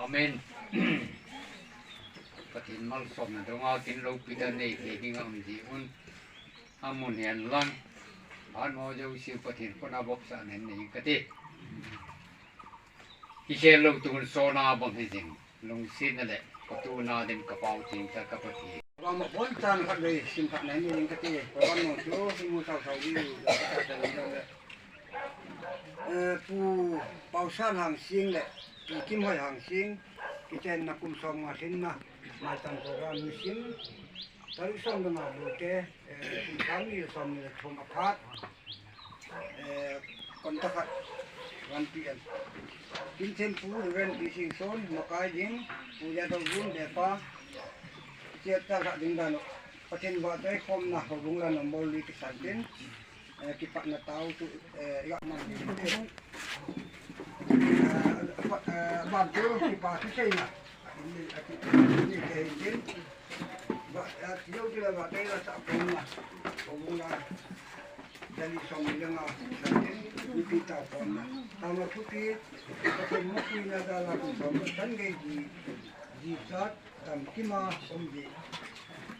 Amen. Patin mal som na donga tin lo pita nei the ding am ji un amun hian lan an mo jo siu patin kona bok sa nen nei ka ti ki se lo tu so na bang hi jing long sin na le ko tu na dem ka pau ting ta ka pati và một bốn trăm phát đây xin phát này nên cái gì có một số thì mua sầu sầu đi pu Paosat hàng xiên lệ pu Kimhoi hàng xiên cái trên là cùng sông mà xin na Maicham program như xiên tới sông đó mà đủ thế cùng sáng như sông như thùng phát còn tất cả văn tiền kinh thêm pu rồi đi sinh sống một cái gì pu gia đầu vốn để pa chia ta gak dingdan patin wa dai khom na hobung la nombor li kisantin kipak na tau tu yak man ba tu kipak tu sei na ni ke jin ba yo kila ba dai la ta khom na hobung la jadi som lenga kisantin ni kita khom na tama tu ki patin mo ki na dala ku som tan ge ji sat tam kima om ji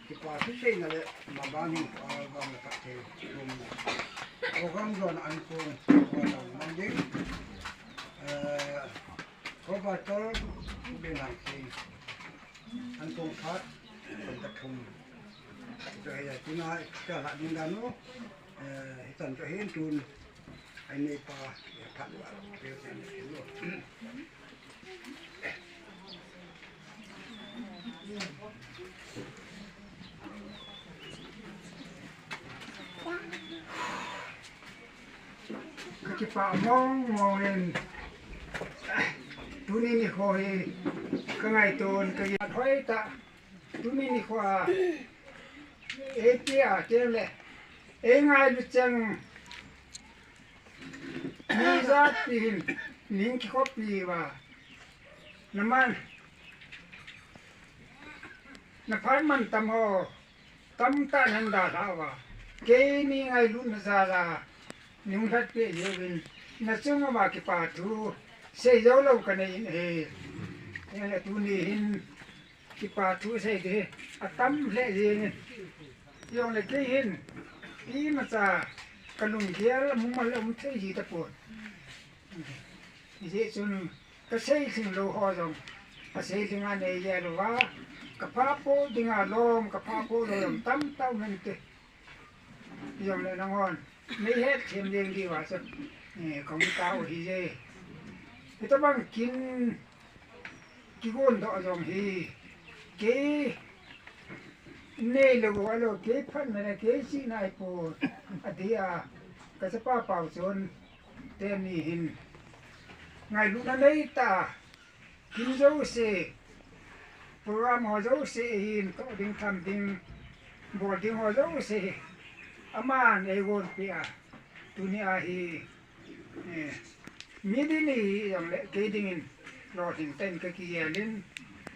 kipa su sei na le ma ban hi ba na ka te rum program zon an ko na man de provider be na sei an ko khat kon ta thum to ya tina ka la din da no hitan to hen tun ai nei pa ya phat wa ke no cái phá mong mong lên tu ni khoi cái ngày tuần cái gì thôi ta tu ni khoi ê tia tia lệ ê ngày lúc chăng ni ra tin nín cái khóc gì mà nằm ăn nằm phải mình tâm hồ tâm ta nên đã sao mà cái ni ngày lúc nó ra nhưng thật bị nhiều bên nó chung mà cái bà thu xây dấu lâu cái này thì là tu ni hin cái bà thu xây thế tâm lệ gì này dùng lại cái hin ý mà ta cái lùng kia là muốn mà làm thấy gì ta buồn thì chúng cái xây dựng lâu ho rồi cái xây dựng anh này giờ rồi cái phá phố đi ngả lom cái phá phố rồi tâm tao mình thế dùng lại nó ngon mấy hết thêm riêng đi vào sân không cao thì gì người ta bằng kín cái vốn đó dùng thì cái này là gọi là cái phần này cái gì này của thì cái sắp bảo xuân tên này hình ngày lúc đấy ta kín dấu xe program họ dấu xe hình có tiếng thầm tiếng bộ tiếng họ dấu xe aman egon pia dunia hi midini yang le kedingin lo hinten ke kielin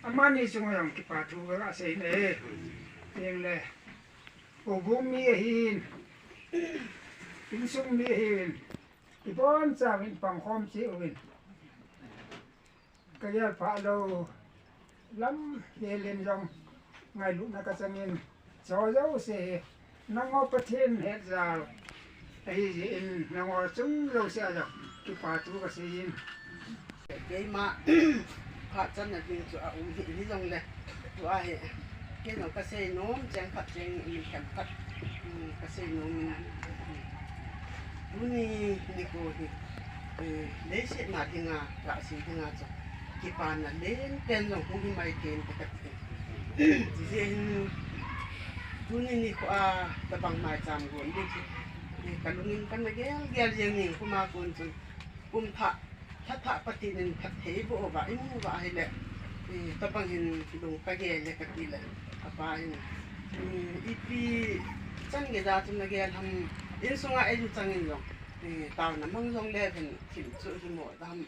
aman ni sungo yang kipatu ga sei ne yang le obum mi hin insung mi hin ibon sa min pang khom chi win ka ya pa lo lam yelen jong ngai lu na ka changin cho dấu se nó ngó bát thiên hết ra ấy gì nó ngó chúng lâu xa rồi cái bà chú cái gì cái mà phát chân là việc cho ông hiện lý dòng này và cái nó cái xe nôm chẳng phát chẳng mình chẳng phát cái xe nôm lúc này đi cô thì lấy xe mà thì ngà gạ xí thì ngà cho cái bà là lấy tên dòng cũng đi máy tiền cái chỉ riêng tu ni ko tabang Maicham gon di kalungin kan gel yang ni kuma gon chu tha patinin phat he bo ba imu ba hele tabang hin dong ka gel le ka tila apa hin ipi chang ge da chum gel ham in sunga ai changin long tao na mang jong le ben kim chu hi mo dam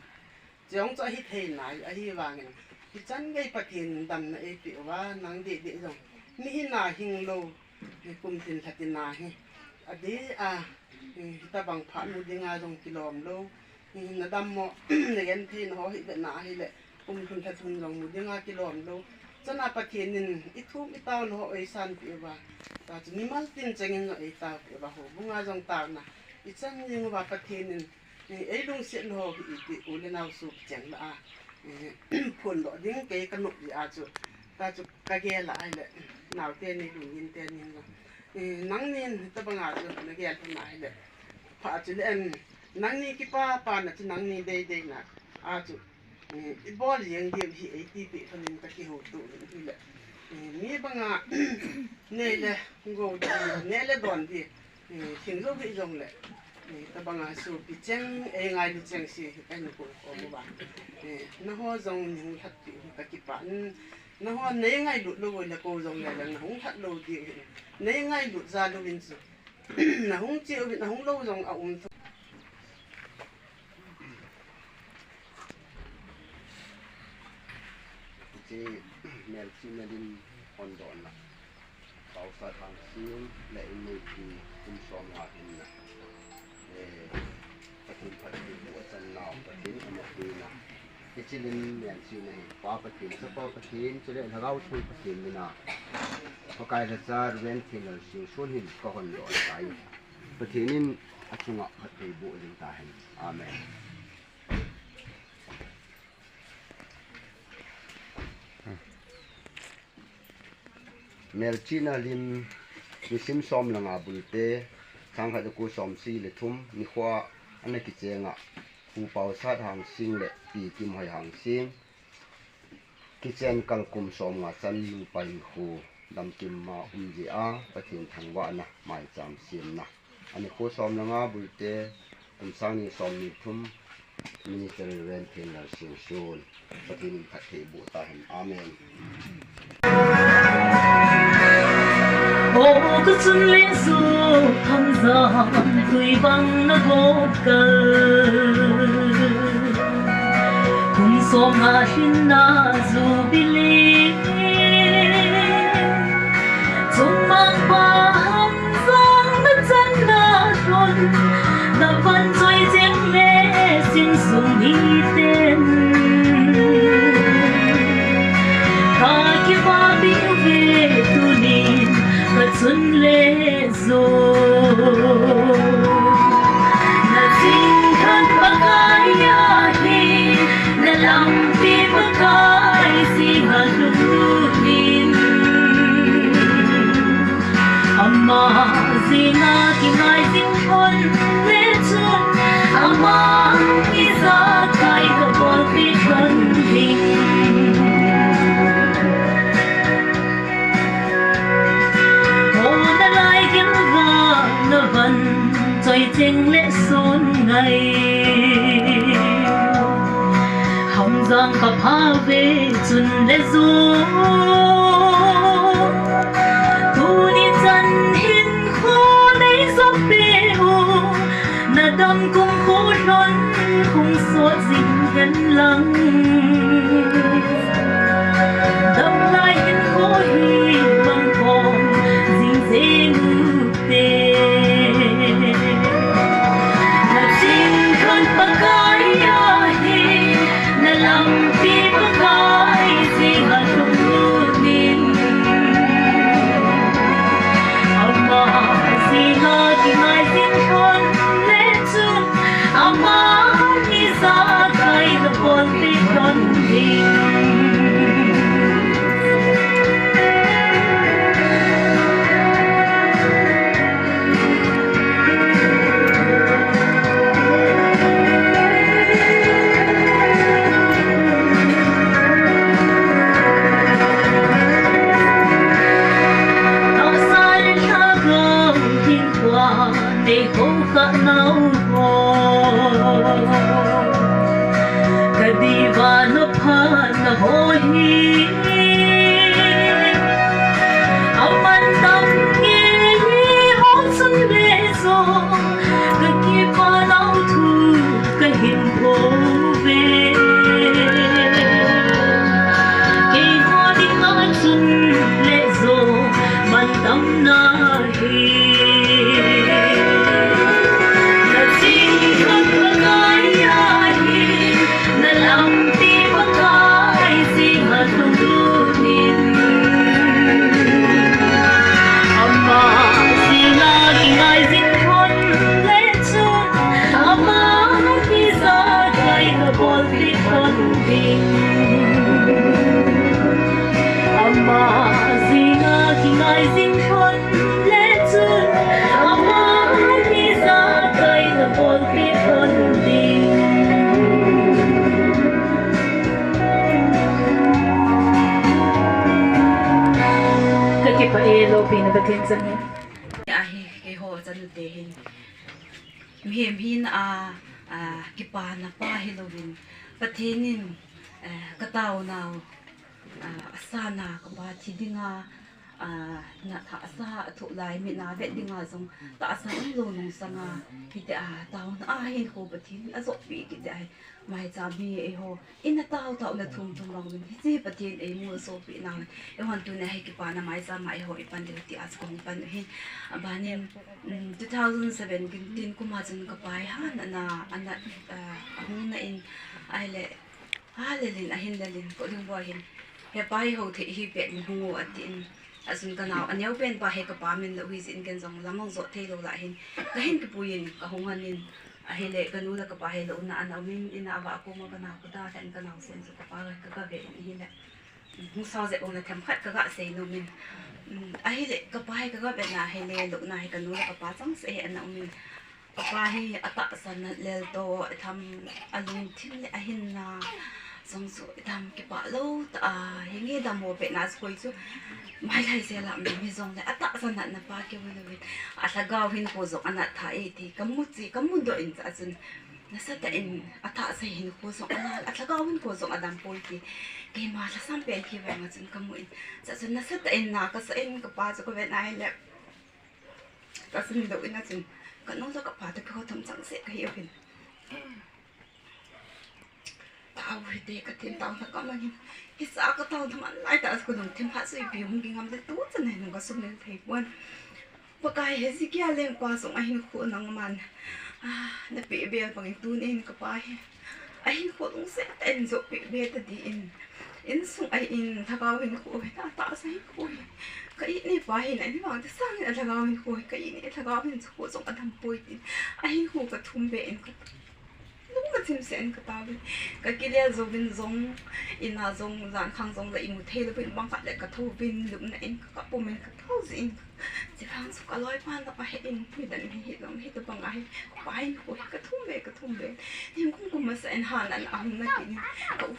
jong cha hi the nai a hi wangin ki chan ge patin dam na e pi wa nang de de jong mi hina hing lo kum tin thatin na hi adi ta bang pha nu dinga jong kilom lo na dam mo ne gen thin ho hi be na hi le thun thật thun lòng một tiếng cái lòm đâu chân là bát thiên nên ít thu ít tao nó ấy san bị bà ta chỉ ní mất tin chân nó ấy tao bị bà hồ bung ai dòng tao nè ít chân nhưng mà bát thiên nên ấy đông xiên hồ bị u lên nào sụp chẳng là phun đó tiếng cái nụ gì chú ta chú cái ghé lại lệ nào tên này đủ nhìn tên nhìn rồi nắng nên ta bằng chú nó ghé thằng này lệ phải chú lên nắng ní cái pa là chú nắng ní đây đây nè chú bỏ liền điểm thì ấy thì bị phần mình cái hồ tụ như vậy mi bằng này là ngô này là đòn thì khiến cho bị rồng lại ta bằng số bị chăng ấy ngay bị chăng gì cái nó cũng có một bạn nó hoa rồng những thật thì cái bạn nó hoa nấy ngay lụt lôi là cô rồng này là nó không thật lâu thì nấy ngay lụt ra lâu bên dưới nó không chịu nó không lâu rồng ổngที่แมวที่แมดินอ่อนดอนนะเขาสะทางซิ้วและมีที่คุณสองหาหินนะปฐุมพัฒน์บัวจันทร์นาวปฐุมอมรีนะที่ชิลินแมวที่ในป้าปฐุมสปอปฐุมจะเล่นเราช่วยปฐุมนี่นะพอกายจะจารเว้นที่เราสิ่งส่วนหินก็คนดอนไปปฐุมนี่อัจฉริยะปฐุมบัวจันทร์ตาเห็นอาเมนเมลชินาลิมมิซิมซอมลังอาบุลเตทางขัดกูซอมซีเลทุมนิขวาอันนักกิจงะผู้เป่าสัตหางซิงเลปีกิมหอยหางซิงกิเจนกัลกุมซอมงาจันลูไปหูดำกิมมาจีอาปะทินทางวะนะหมายจำซิมนะอันนี้กูซอมลังอาบุลเตกุมสังนิซอมนิทุมมินิเตอร์เรนเทนลาซิงโซนปะทินพัทเทบุตาเห็นอาเมนô cứ xuân lên dù thăm dò tuổi băng nó vô cờ cùng xóm mà lhinna dù bị ly chúng mang qua hâm giang đất chân đã ruột đã vẫn trôi tiếng lệ xin dùng đi tên cả khi ba bị về tu niệm xuân lệ rồi là tình thân bác ai đi là lòng tim bác ai xin hạt lũ tin amma zina ki mai zin con lệ chun amma ki za kai ka bol pi con ding trôi trên lễ xuân ngày hồng giang cặp hoa về chun lễ du thu đi chân hin khô lấy gió bê u na đâm cùng khô rốn cùng suốt dinh gần lăng đâm lại hin khô hi bằng con dinh dê ngư tê con đi ke lo pin pathin chang a hi ke ho chan te hin mhem hin ki pa na pa hi lovin pathinin ka tau naw asana ka ba thidinga na tha sa thu lai mi na ve dinga song ta sa lo nong sanga ki te tau na hi ko pathin a zo pi ki te mai cha bi e ho in na tau tau na thum thum long min hi pathin e mu so pi na e hon tu na hi ki pa na mai cha mai ho i pan de ti as kong pan hin abanem 2007 kin tin kuma chen ka pai han ana hung na in ai le lin a hin lin ko ding boy hin he pai ho the hi pe ni hungo atin asun kanao anyaw pen pa he ka pa min la wi sin ken jong lamong zo the lo la hin ka hin ki puyin ka hunganin ahile kanu la ka pa he lo na ana min ina wa ko ma kana ku da kan kana sen so ka pa ka ve ni le hu sa ze ona tham khat ka ga se no min ahile ka pa he ka ga ve na hele lo na he kanu la ka pa chang se ana min ka pa hi ata san lel to tham alung thin le ahin na song so tham ki pa lo ta hingi da mo pe na skoi chu mai lai se lam mi zong le ata san na pa ke wi wi ata gaw hin ko zo ana tha e ti kamu do in cha chun na sa ta in ata sa hin ko zo ana ata gaw hin ko zo adam pol ki ke ma la sam pe ki wa ma chun kamu in cha chun na sa ta in na ka sa in ka pa cho ko ve na le ka sin do in na chun ka no zo ka pa ta ko tham chang se ka hi hin tao thì để cái tiền tao thật có là nhưng cái sao cái tao thằng anh lại tao cũng thêm phát suy biểu không kinh ngắm tới tốt cho nên nó có sung lên thấy quân và cái hết gì kia lên qua sống anh khổ nắng màn nó bị bê bằng tu nên cái bài anh khổ cũng sẽ anh dỗ bị bê tới đi in sung anh thằng cao hình khổ ta tạo sai khổ cái này bài này bằng cái sang là thằng cao hình khổ cái này thằng cao hình khổ sống anh thầm bôi anh khổ cái thùng bể lúc mà tìm xem cái tao cái kia rồi bên giống in là giống dạng khang giống là in một thế là bên băng phát lại cái thâu bên lúc này các bộ mình cái thâu gì chỉ phang số cái lối phan là phải in thì đừng hiện giống hiện từ bằng ai phải của cái thùng về nhưng cũng mà sẽ hàn là ông nó thì cậu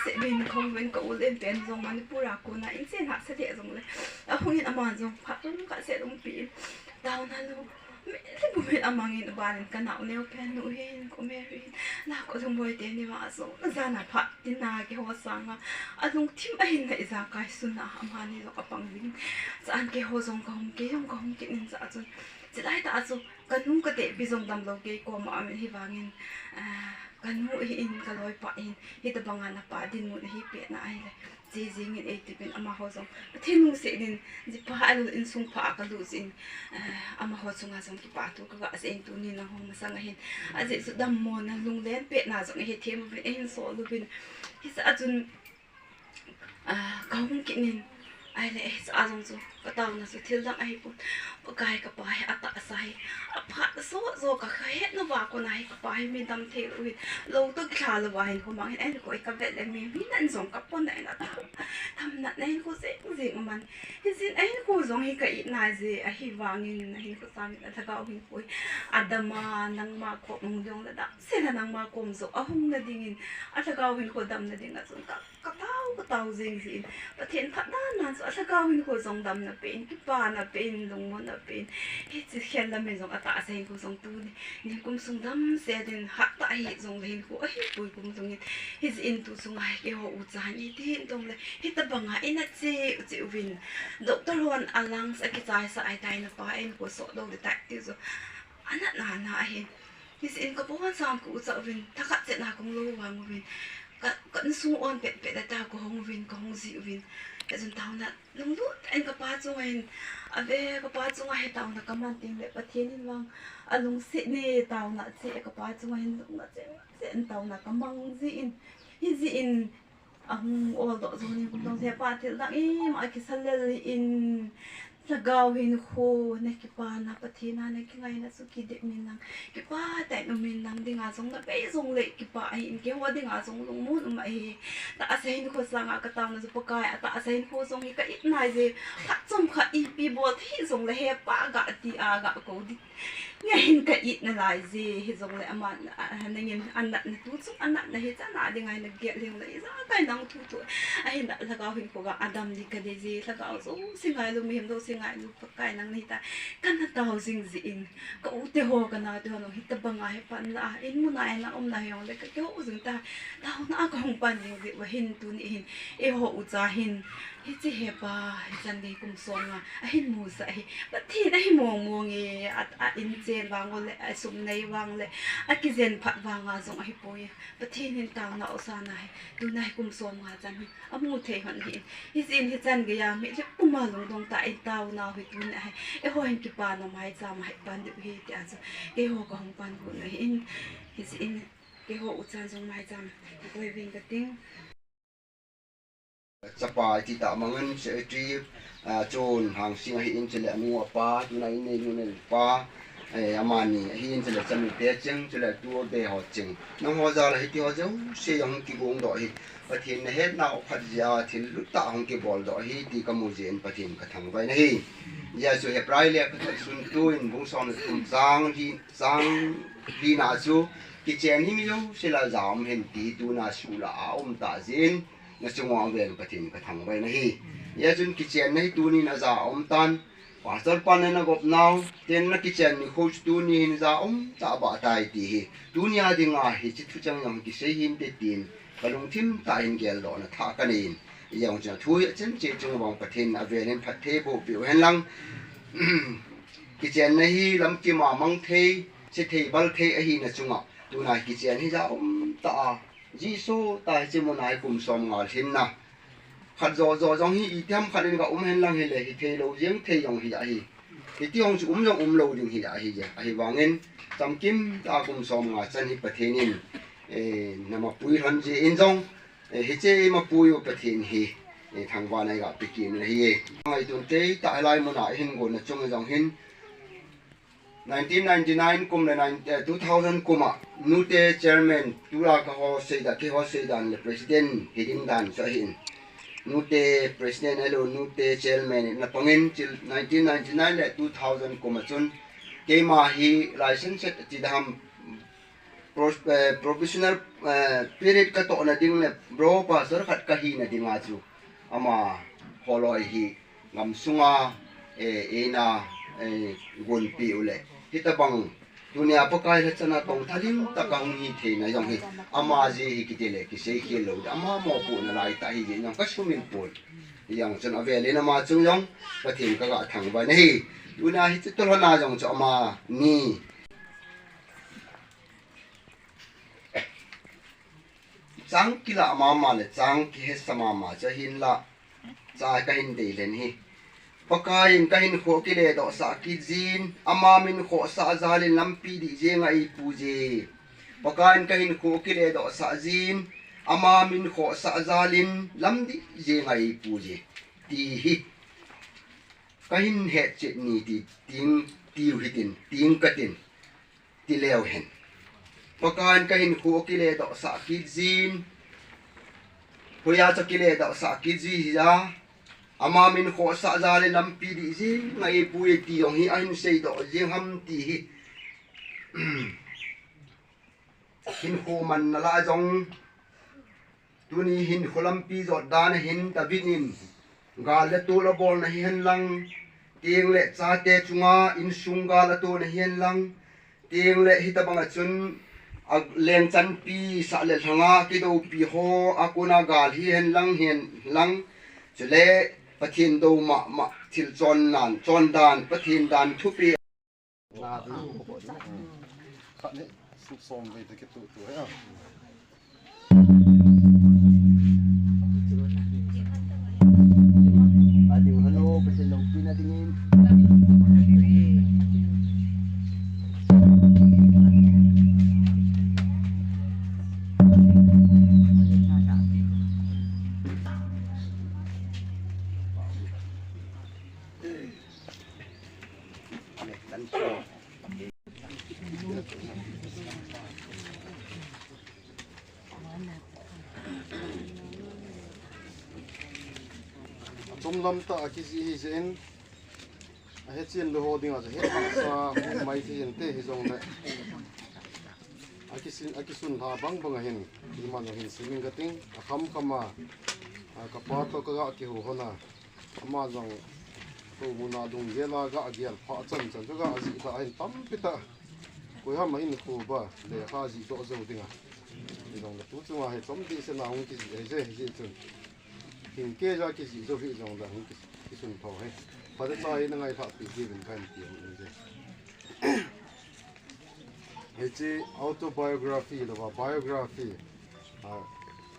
sẽ bên không bên cậu lên bên giống mà nó pura cô này in sẽ hạ sẽ để giống này không hiện mà giống phát luôn cả sẽ đúng bị đau na luôn thế bố mẹ ăn mang in bàn cái nào nêu pen nụ hin của mẹ hin là có thằng boy tiền đi mà số ra là phát tin là cái hoa sang à lúc thím ấy này ra cái xuân à mà này rồi bằng vinh ra cái hoa giống không cái nên ra rồi chỉ lại ta rồi cái nung cái tệ bị giống đầm lâu cái qua mà mình hy vọng cái nung in cái lối phát in thì tập bằng anh phát din một hi bẹt na ai này gì nghe ấy thì bên ama hoa giống thêm nung sẽ nên chỉ phá alo in sung phá cái lũ xin ama hoa sung giống cái phá tu cái gã sẽ in tu nên là hôm mà sang hiện à chỉ sự đam mòn là lung lên bẹt na giống cái thêm bên in số luôn bên thì sẽ chun không kỹ nên ai lại sẽ giống số cái tàu là sự thiếu lắm ai cũng cái bài ata sai phát số rồi cả hết nó vào con này cái bài mình đâm thế rồi lâu tôi khá là bài không bằng anh có cái vẹn này mình biết anh giống các con này là thầm nặng anh có dễ gì mà mình thì xin anh có giống cái này gì hy vọng nhìn anh có sao là thằng cao hình khối Adama nang ma ko mong dong là đã sẽ là nang ma kom zo ahong na dingin thằng cao hình khối đâm na ding là giống cái tao gì và thiện phát đa là thằng cao hình khối giống đâm na bên cái ba na bên giống món na bên hết chỉ khen là mình giống ata sai ko giống tu nên cũng sung đâm sẽ đến hạ tại giống hình khối bùi cũng giống hết in tu sung ai cái họ utan ít hiện dong là hết tập bằng ai na chế vin doctor hon alang sa cái sa ai tai na pa en ko so đâu để tại tiêu rồi anh na ai hết in có bốn sam ko sa vin thắc khát sẽ na cũng lâu vàng vin cận sung on pet pet ta ko hong vin ko hong dị vin cái dân tao na lung lút anh có ba chung anh về có ba chung anh tao na cầm ăn tiền lệ bắt thiên in vang lung sĩ nè tao na sẽ có ba chung anh lung na sẽ tao na cầm ăn dị in ol đó rồi cũng đông sẽ ba thì lặng im ai cái sân lên in Lagaw hin ko na kipa na patina na kingay na suki de min lang kipa tay no min lang ding azong na pe zong le kipa hin ke wa ding azong lung mu ma hi ta asahin ko sa nga kataw na su pakai ta asahin ko zong ka it nai je khat som kha i pi bo thi zong le he pa ga ti a ga ko di nghe hin ka it na lai je hi zong le ama na ngin an na tu chu an na he cha na ding ai na ge ling le za kai nang tu tu a hin da lagaw hin ko ga adam di ka de je lagaw zo singai lu mi hem do singai lu pakai nang ni ta kan na taw sing zi in ka u te ho ka na te ho no hit ta banga he pan la in mu na na om na yong le ka ke ho zung ta taw na ka hong pan ni wa hin tu ni hin e ho u cha hin hi chi he pa hi chan de kum song a hin mu sa hi pa thi na hi mong mong e a in chen wang le a sum nei wang le a ki zen phat wang a zong hi poi pa thi nin tang na o sa na hi tu na hi kum som nga chan hi a mu the hon hi hi sin hi chan ge ya mi le puma long dong ta in taw na hi tu na hi e ho hin ki pa na mai cha mai pan de hi ti a zo ke ho ka hong pan ko na hi in hi sin ke ho u chan zong mai cham koi ving ka ting Sapa kita mangan secretary John hang sing hi in chele anu apa tu na in ne pa amani hi in chele chami te cheng chele tu be ho cheng nang ho za la hi ti ho zo se yong ki bong do hi pathin ne het na phat ja thin lu ta hong ki bol do hi ti ka mu jen pathin ka thang vai na hi ya so he prai le ka sun tu in bung son tum sang hi na chu ki chen hi mi yo se la jam hen ti tu na su la ta jin na chungwa vel pathin ka thang vai na hi ya chun kitchen nei tu ni na za tan wa chal pan na gop naw ten na kitchen ni khoj tu ni hin za ta ba tai ti hi dunia dinga hi chi thu chang yam ki se hin te tin kalung thim ta hin gel do na tha ka nin yang cha thui chen che chung wang pathin a vel hen phat the bo pi hen lang kitchen nei hi lam ki ma mang the se the bal the a hi na chunga tu na kitchen hi za ta Jisu tai chi mo nai kum som nga lhinna khat zo jong hi itiam khat in ga hen lang hi le hi the lo jeng the yong hi hi hi ti hong chu jong lo ding hi hi je hi wangin tam kim ta kum som nga chan hi pathenin na ma pui han ji in jong hi che ma pui o pathin hi thang wa nai ga pikin le hi ngai tun te ta lai mo na hin go na chung jong hin 1999 kum le 2000 kuma nute chairman tura ka ho se da ke ho se dan le president hiding dan sa hin nute president elo nute chairman na pangin til 1999 le 2000 kuma chun ke ma hi license ti dam professional period ka to na ding le bro pa sar khat ka hi na dinga chu ama holoi hi ngam sunga na gun pi ule hita bang dunia pakai la chana tong thalim ta ka hung hi the na yong hi ama ji hi ki tele ki sei hi lo ama mo pu na lai ta hi ji yong ka sumin pol yang chen avele na ma chung yong pathin ka ga thang ba nei dunia hi to na jong cho ama ni chang kila ama le chang ki he sama ma cha hin la cha ka hin de len hi pakain kahin kho kile do sa ki jin ama min kho sa zalin lampi di je ngai puje pakain kahin kho kile do sa jin ama min kho sa zalin lamdi je ngai puje ti hi kahin he che ni ti ting tiu hitin ting katin ti leo hen pakain kahin kho kile do sa ki jin hoya cha kile do sa ki ji ya ama min kho sa zale lampi di ji ngai pui ti yong hi ain sei do jeng ham ti hi hin kho man na la jong tuni hin kholampi zo dan hin tabinin gal le tu la bol na hin lang tieng le cha te chunga in sunga la tu na hin lang tieng le hi ta banga chun ag leng chan pi sa le thanga ki do pi ho akuna gal hi hen lang chule pathin do ma thil chon dan pathin dan thu pi na du ko cha khat ne su som ve te ke tu ya ading halo pathin long pin adingin Tum lam ta akisi hi zen a he chin lo hoding a he sa mai thi ente hi zong le akisun ha bang bang hin iman hin simin gating a kham khama a kapa to ka ki hu hona ama zong to muna dung gela ga agial pha chan chan ga azi ta hin tam pita ko ha mai ni ko ba le kha ji to zo dinga hi zong le tu chu ma he chom di se na hung ki ji chun hình kia ra cái gì cho vị dòng là cái xuân thọ hay và cái tay nó ngay thọ thì gì mình phải tìm như thế cái gì autobiography là biography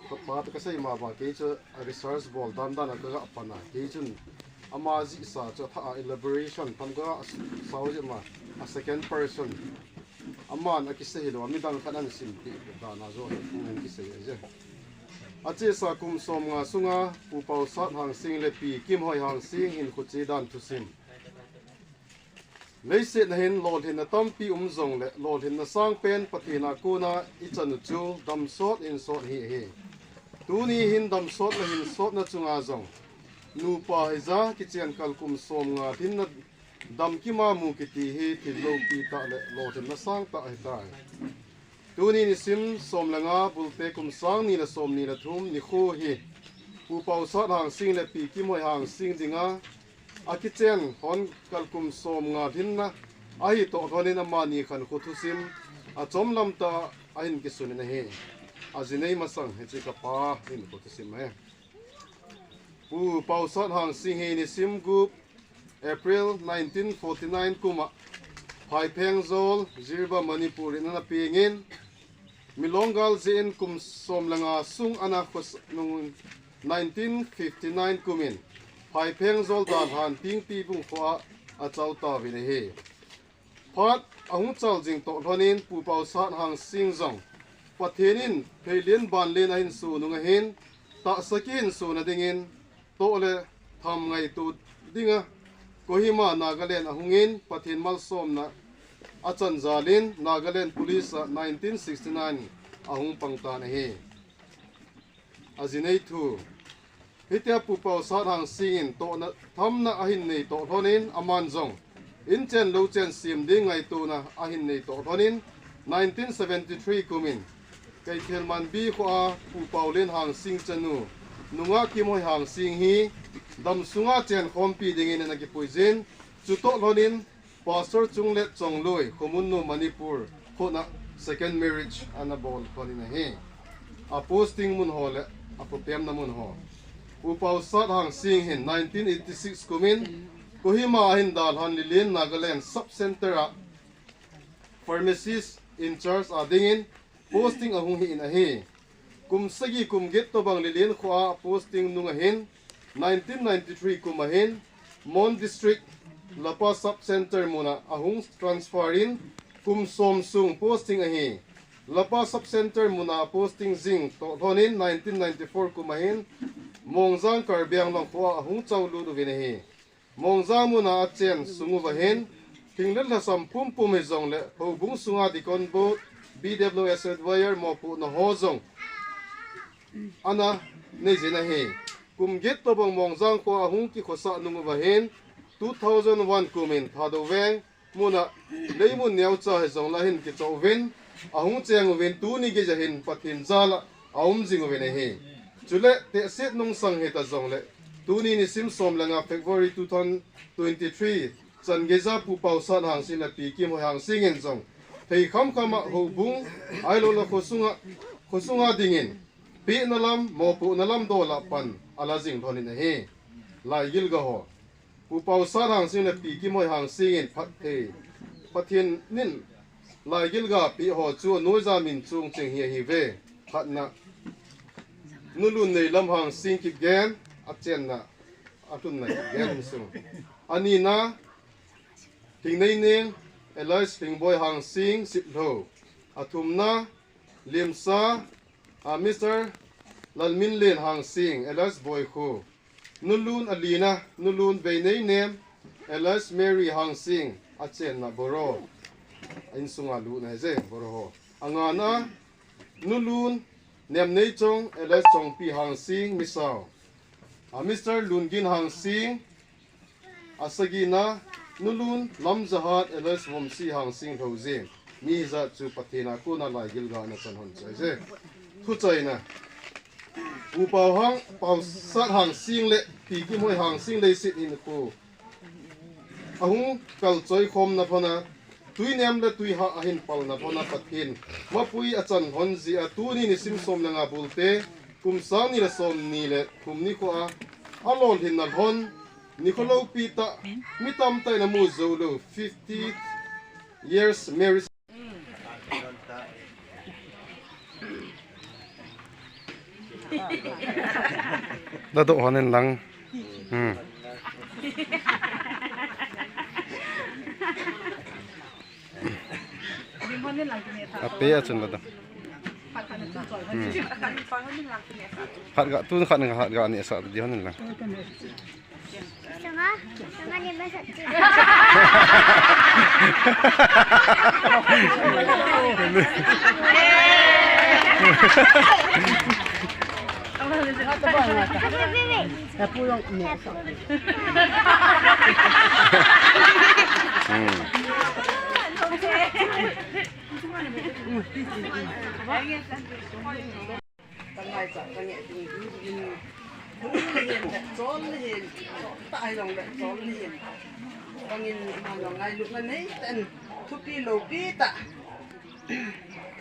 các bạn cái gì mà cái cho research ball đan đan cái apa na cái chun ama gì sa cho tha elaboration tham cái sao gì mà a second person ama na cái gì lo mi dang khana sim ti da na zo cái gì vậy ache sa kum som nga sunga pu Paosat hang sing le pi Kimhoi hang sing in khuchi dan tu sim leise na hin lol hin na tam pi zong le lol hin na sang pen pathina kuna I chan chu dam sot in sot hi tu ni hin dam sot la hin sot na chunga zong nu pa hiza Kichenkal kum som nga thin na dam ki ma mu ki ti hi thil lo pi ta le lol hin na sang ta hi ta tu ni sim som langa bulte kum sang ni la som ni la thum ni kho hi pu Paosat hang sing le pi Kimhoi hang sing dinga a kichen hon kal kum som nga thin na a hi to thonin ama ni khan khu thu sim a chom lam ta a hin ki sun na he a zinei ma sang he chi ka pa hin khu thu sim he pu Paosat hang sing he ni sim group April 1949 kuma Phai Pheng Zol Zirba Manipur in na pingin milongal zin kum som langa sung ana khos nung 1959 kumin Phai Pheng Zol dan han ping pi bung khwa a chau ta vi ne he phat ahung chal jing to thonin pu Paosat hang sing zong pathenin pheilin ban len a hin su nung a hin ta sakin su na dingin to le tham ngai tu dinga Kohima Nagaland ahungin pathin mal som na achan zalin Nagaland police 1969 ahung pangta na he azinei thu hitia pu Paosat hang singin to na tham na ahin nei to thonin aman zong in chen lo chen sim ding ngai tu na ahin nei to thonin 1973 kumin kai thelman bi kho pu Paulin hang sing chanu nunga Kimhoi hang sing hi dam sunga chen khompi dingin na ki puizin chuto lonin pastor chunglet chongloi khomunnu Manipur khona second marriage anabol khonina he a posting mun hole a propem na mun ho pu Paosat hang sing hin 1986 kumin Kohima hin dal han lilin Nagaland sub center a pharmacist in charge a dingin posting ahung hi in a he kum sagi kum get to bang lilin khwa posting nunga hin 1993 kumahin Mon district Lapa sub center muna ahung transferin kum som sung posting ahi Lapa sub center muna posting zing to thonin 1994 kumahin Mongzang karbiang long khwa ahung chawlu du vinahi Mongzang muna achen sungu vahin tinglet la sam pum pum he zong le phobung sunga dikon bo BWS adwire mo pu na ho zong ana nei jina he kum get to bang Mongzang ko ahung ki khosa nungu vahin 2001 kumin thado weng muna leimun nyau cha he zong la hin ki chawin ahung cheng wen tu ni ge jahin pathin zala aum jing wen he chule te set nung sang he ta zong le tu ni ni sim som langa February 2023 chan ge za pu Paosat hang sin la pi Kimhoi hang sing en zong thei kham khama ho bung ai lo la khosunga dingin pi nalam mo pu nalam do la pan ala jing thonin he lai gil ga ho pu Paosat hang sin la pi Kimhoi hang sing en phat the pathin nin lai gil ga pi ho chu noi za min chung cheng hi ve phat na nulun nei lam hang sing ki gen achen na atun na gen sung ani na ting nei ne Elias Pingboy hang sing sip tho athum na limsa Mr. Lalmin Len hang sing Elias boy khu nulun alina nulun be nei nem Elias Mary hang sing a chen na boro in sunga lu na je boro ho angana nulun nem nei chong ele chong pi hang sing misao a Mr. Lungin hang sing asagina nulun lam zahat ele vom si hang sing tho je mi za chu pathina ku na lai gil ga na chan hon chai je thu chai na u pau hang pau sat hang sing le pi Kimhoi hang sing le sit in ko ahung kal choi khom na phana tui nem le tui ha ahin pal na phana pathin mapui achan hon ji a tu ni sim som na nga bulte kum sang ni le som ni le kum ni ko a alol hin na hon ni ko lo pita mi tam tai na mu zo lo 50 years marriage da do honen lang ape a chun da khat ga tu khat nga khat ga ni sa di honen lang Sangat ni besar tu. Tengah tak tengah tinggi. Trốn liền tại lòng lại trốn liền con nhìn mà lòng ngay lúc này tên thu pi lô pi tạ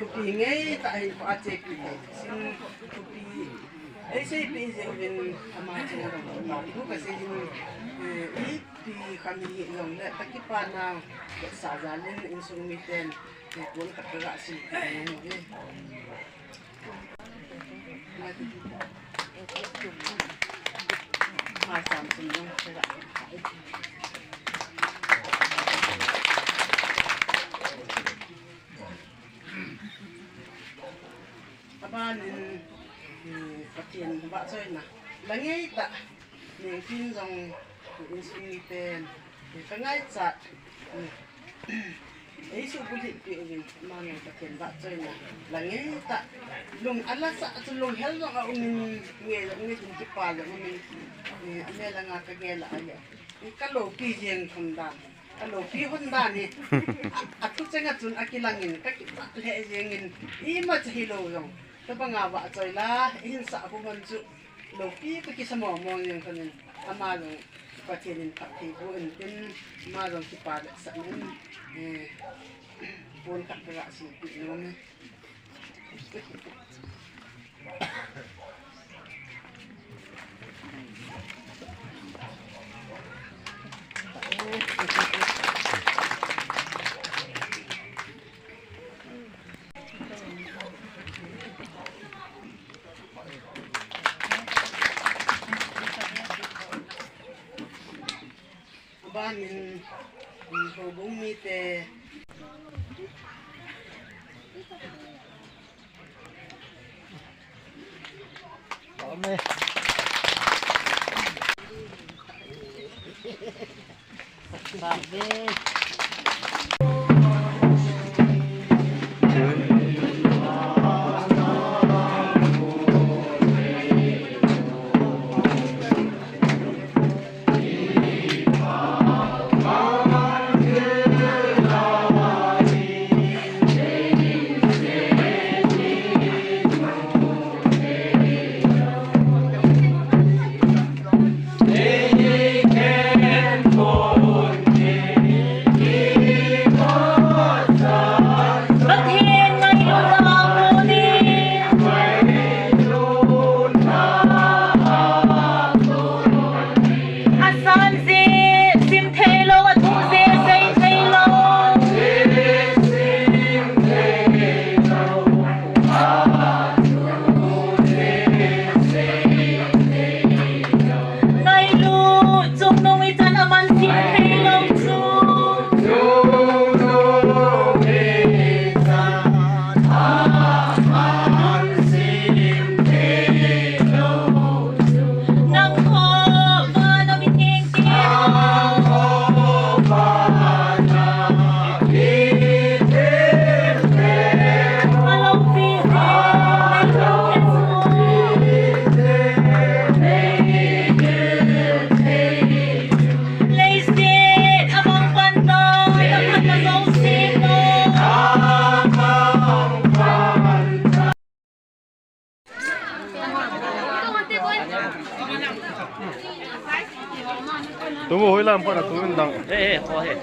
thu pi ngay tại qua chế xin thu pi ấy xây pi gì bên mà chế lòng nó lúc cái xây ít pi khám hiện lòng lại tất cả nào xả ra lên in sung mi tên để cuốn các cái gạ xì Maicham sing long sera aban patien ba choi na langai ta ne tin jong in sing ten ka ngai chat ấy sự cũng hiện chuyện mà người ta tiền bạc chơi này là nghe ta lùng ăn lá sạ cho lùng hết rồi ông nghe là nghe chúng chụp pa rồi mình anh em là ngã cái nghe là anh ấy cái lỗ pi riêng không đàn cái lỗ pi không đàn đi chút chân ngắt chun aki langin cái hệ riêng in ý mà chỉ lỗ rồi cái bằng ngà bạc chơi là in sạ của mình chụp lỗ pi cái sâm mỏ mòn riêng thôi anh mà rồi có tiền in phát thì của in tin mà rồi chụp pa được sẵn pun tak gerak sikit ni mana. Ban in hubung mi te Ame. Babe. tôi mua làm phải là tôi mình đặng ê khó hết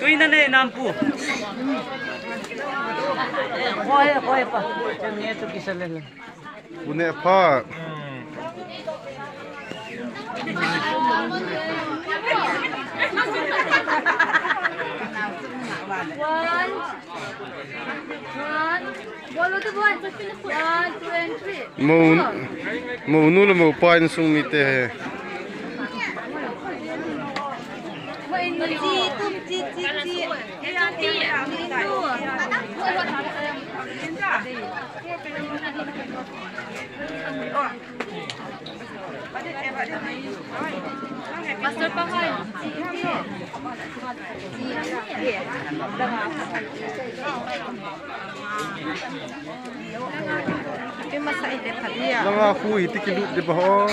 tôi nên này nam pu khó hết pa chẳng nghe tôi kisah lên punya apa mau nula mau pain sung ni teh Master pakai. Tapi masa ini tadi ya. Lang aku itikilut di ba